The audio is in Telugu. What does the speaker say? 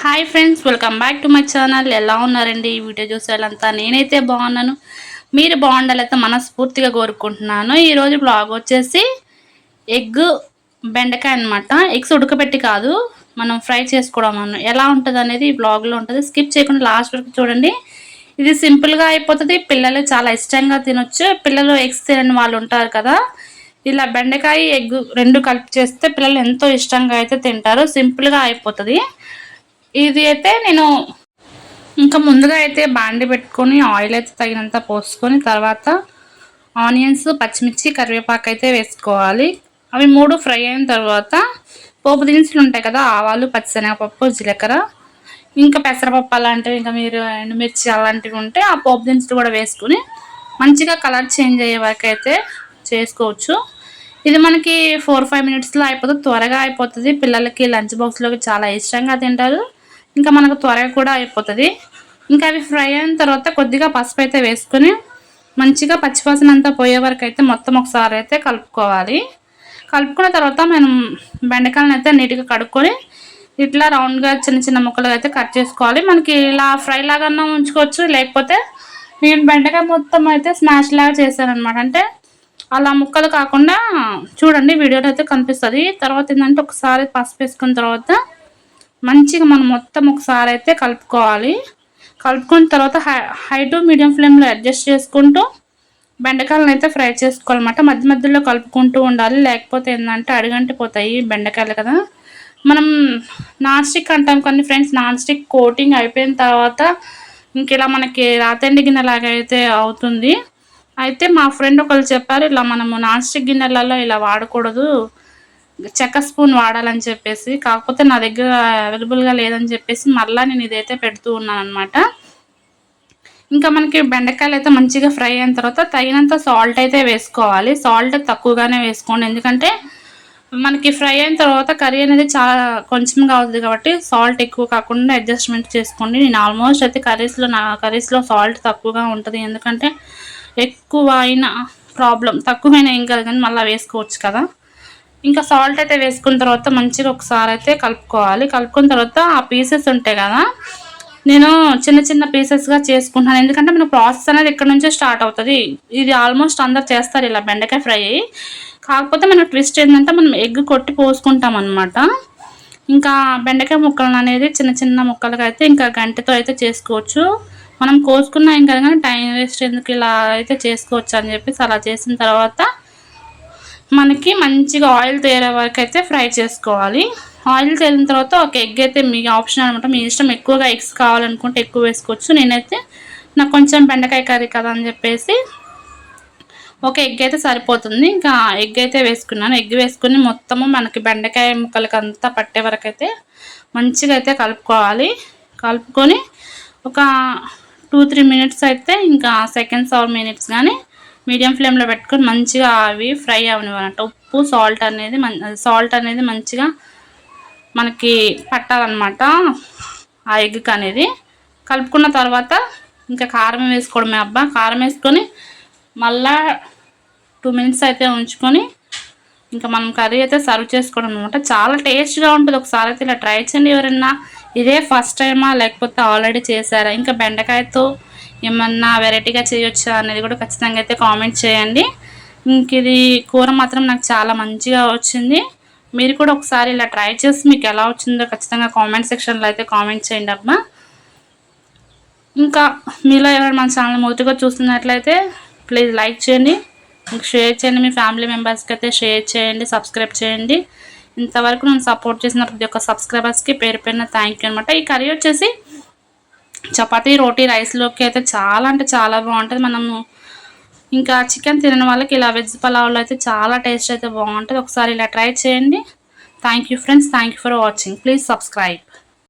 Hi friends, welcome back to my channel. ఎలా ఉన్నారండి? ఈ వీడియో చూసేయాలంతా నేనైతే బాగున్నాను. మీరు బాగుండాలైతే మనస్ఫూర్తిగా కోరుకుంటున్నాను. ఈరోజు బ్లాగ్ వచ్చేసి ఎగ్ బెండకాయ అనమాట. ఎగ్స్ ఉడకబెట్టి కాదు, మనం ఫ్రై చేసుకోవడం ఎలా ఉంటుంది అనేది ఈ బ్లాగ్లో ఉంటుంది. స్కిప్ చేయకుండా లాస్ట్ వరకు చూడండి. ఇది సింపుల్గా అయిపోతుంది. పిల్లలు చాలా ఇష్టంగా తినొచ్చు. పిల్లలు ఎగ్స్ తినని వాళ్ళు ఉంటారు కదా, ఇలా బెండకాయ ఎగ్ రెండు కలిపి చేస్తే పిల్లలు ఎంతో ఇష్టంగా అయితే తింటారు. సింపుల్గా అయిపోతుంది. ఇది అయితే నేను ఇంకా ముందుగా అయితే బాండి పెట్టుకొని ఆయిల్ అయితే తగినంత పోసుకొని తర్వాత ఆనియన్స్, పచ్చిమిర్చి, కరివేపాకు అయితే వేసుకోవాలి. అవి మూడు ఫ్రై అయిన తర్వాత పోపు దినుసులు ఉంటాయి కదా, ఆవాలు, పచ్చిశనగపప్పు, జీలకర్ర, ఇంకా పెసరపప్పు అలాంటివి, ఇంకా మీరు ఎండుమిర్చి అలాంటివి ఉంటే ఆ పోపు దినుసులు కూడా వేసుకుని మంచిగా కలర్ చేంజ్ అయ్యే వరకు అయితే చేసుకోవచ్చు. ఇది మనకి 4-5 మినిట్స్లో అయిపోతుంది. త్వరగా అయిపోతుంది. పిల్లలకి లంచ్ బాక్స్లోకి చాలా ఇష్టంగా తింటారు. ఇంకా మనకు త్వరగా కూడా అయిపోతుంది. ఇంకా అవి ఫ్రై అయిన తర్వాత కొద్దిగా పసుపు అయితే వేసుకొని మంచిగా పచ్చివాసన అంతా పోయే వరకు అయితే మొత్తం ఒకసారి అయితే కలుపుకోవాలి. కలుపుకున్న తర్వాత మనం బెండకాయలను అయితే నీట్గా కడుక్కొని ఇట్లా రౌండ్గా చిన్న చిన్న ముక్కలుగా అయితే కట్ చేసుకోవాలి. మనకి ఇలా ఫ్రై లాగా ఉంచుకోవచ్చు, లేకపోతే నేను బెండకాయ మొత్తం అయితే స్మాష్ లాగా చేశాను అనమాట. అంటే అలా ముక్కలు కాకుండా చూడండి, వీడియోలో అయితే కనిపిస్తుంది. తర్వాత ఏంటంటే ఒకసారి పసుపు వేసుకున్న తర్వాత మంచిగా మనం మొత్తం ఒకసారి అయితే కలుపుకోవాలి. కలుపుకున్న తర్వాత హై టు మీడియం ఫ్లేమ్లో అడ్జస్ట్ చేసుకుంటూ బెండకాయలను అయితే ఫ్రై చేసుకోవాలన్నమాట. మధ్య మధ్యలో కలుపుకుంటూ ఉండాలి, లేకపోతే ఏంటంటే అడుగంటిపోతాయి బెండకాయలు కదా. మనం నాన్ స్టిక్ అంటాం కానీ ఫ్రెండ్స్, నాన్ స్టిక్ కోటింగ్ అయిపోయిన తర్వాత ఇంక ఇలా మనకి రాతండి గిన్నెలాగా అయితే అవుతుంది. అయితే మా ఫ్రెండ్ ఒకళ్ళు చెప్పారు, ఇలా మనము నాన్ స్టిక్ గిన్నెలలో ఇలా వాడకూడదు, చెక్క స్పూన్ వాడాలని చెప్పేసి. కాకపోతే నా దగ్గర అవైలబుల్గా లేదని చెప్పేసి మళ్ళీ నేను ఇదైతే పెడుతూ ఉన్నాను అనమాట. ఇంకా మనకి బెండకాయలు అయితే మంచిగా ఫ్రై అయిన తర్వాత తగినంత సాల్ట్ అయితే వేసుకోవాలి. సాల్ట్ తక్కువగానే వేసుకోండి, ఎందుకంటే మనకి ఫ్రై అయిన తర్వాత కర్రీ అనేది చాలా కొంచెంగా అవుతుంది కాబట్టి సాల్ట్ ఎక్కువ కాకుండా అడ్జస్ట్మెంట్ చేసుకోండి. నేను ఆల్మోస్ట్ అయితే కర్రీస్లో సాల్ట్ తక్కువగా ఉంటుంది, ఎందుకంటే ఎక్కువ అయినా ప్రాబ్లం, తక్కువైనా ఏం కాదు కానీ మళ్ళీ వేసుకోవచ్చు కదా. ఇంకా సాల్ట్ అయితే వేసుకున్న తర్వాత మంచిగా ఒకసారి అయితే కలుపుకోవాలి. కలుపుకున్న తర్వాత ఆ పీసెస్ ఉంటాయి కదా, నేను చిన్న చిన్న పీసెస్గా చేసుకుంటున్నాను, ఎందుకంటే మన ప్రాసెస్ అనేది ఇక్కడ నుంచే స్టార్ట్ అవుతుంది. ఇది ఆల్మోస్ట్ అందరు చేస్తారు ఇలా బెండకాయ ఫ్రై. కాకపోతే మన ట్విస్ట్ ఏంటంటే మనం ఎగ్ కొట్టి పోసుకుంటాం అనమాట. ఇంకా బెండకాయ ముక్కలను అనేది చిన్న చిన్న ముక్కలుగా అయితే ఇంకా గంటతో అయితే చేసుకోవచ్చు. మనం కోసుకున్నా ఇంకా కానీ టైం వేస్ట్ ఎందుకు, ఇలా అయితే చేసుకోవచ్చు అని చెప్పేసి అలా చేసిన తర్వాత మనకి మంచిగా ఆయిల్ తేరే వరకు అయితే ఫ్రై చేసుకోవాలి. ఆయిల్ తేలిన తర్వాత ఒక ఎగ్ అయితే మీ ఆప్షన్ అనమాట, మీ ఇష్టం. ఎక్కువగా ఎగ్స్ కావాలనుకుంటే ఎక్కువ వేసుకోవచ్చు. నేనైతే నాకు కొంచెం బెండకాయ కర్రీ కదా అని చెప్పేసి ఒక ఎగ్ అయితే సరిపోతుంది. ఇంకా ఎగ్ అయితే వేసుకున్నాను. ఎగ్ వేసుకుని మొత్తము మనకి బెండకాయ ముక్కలకి అంతా పట్టే వరకు అయితే మంచిగా అయితే కలుపుకోవాలి. కలుపుకొని ఒక 2-3 మినిట్స్ అయితే, ఇంకా సెకండ్స్ ఆర్ మినిట్స్ కానీ మీడియం ఫ్లేమ్లో పెట్టుకొని మంచిగా అవి ఫ్రై అవనివ్వాలంట. ఉప్పు సాల్ట్ అనేది మంచిగా మనకి పట్టాలన్నమాట ఆ ఎగ్కి అనేది. కలుపుకున్న తర్వాత ఇంకా కారం వేసుకోవడమే అబ్బా. కారం వేసుకొని మళ్ళా 2 మినిట్స్ అయితే ఉంచుకొని ఇంకా మనం కర్రీ అయితే సర్వ్ చేసుకోవడం అనమాట. చాలా టేస్ట్గా ఉంటుంది. ఒకసారి అయితే ఇలా ట్రై చేయండి. ఎవరైనా ఇదే ఫస్ట్ టైమా లేకపోతే ఆల్రెడీ చేశారా, ఇంకా బెండకాయతో ఏమన్నా వెరైటీగా చేయొచ్చా అనేది కూడా ఖచ్చితంగా అయితే కామెంట్ చేయండి. ఇంక ఇది కూర మాత్రం నాకు చాలా మంచిగా వచ్చింది. మీరు కూడా ఒకసారి ఇలా ట్రై చేసి మీకు ఎలా వచ్చిందో ఖచ్చితంగా కామెంట్ సెక్షన్లో అయితే కామెంట్ చేయండి అబ్బా. ఇంకా మీలో ఎవరైనా మన ఛానల్ మొదటిగా చూస్తున్నట్లయితే ప్లీజ్ లైక్ చేయండి, ఇంకా షేర్ చేయండి. మీ ఫ్యామిలీ మెంబర్స్కి అయితే షేర్ చేయండి, సబ్స్క్రైబ్ చేయండి. ఇంతవరకు నన్ను సపోర్ట్ చేసిన ప్రతి ఒక్క సబ్స్క్రైబర్స్కి పేరు పేరున థ్యాంక్ యూ అనమాట. ఈ కర్రీ వచ్చేసి చపాతీ, రోటీ, రైస్లోకి అయితే చాలా అంటే చాలా బాగుంటుంది. మనము ఇంకా చికెన్ తినని వాళ్ళకి ఇలా వెజ్ పలావ్లో అయితే చాలా టేస్ట్ అయితే బాగుంటుంది. ఒకసారి ఇలా ట్రై చేయండి. Thank you friends, thank you for watching. Please subscribe.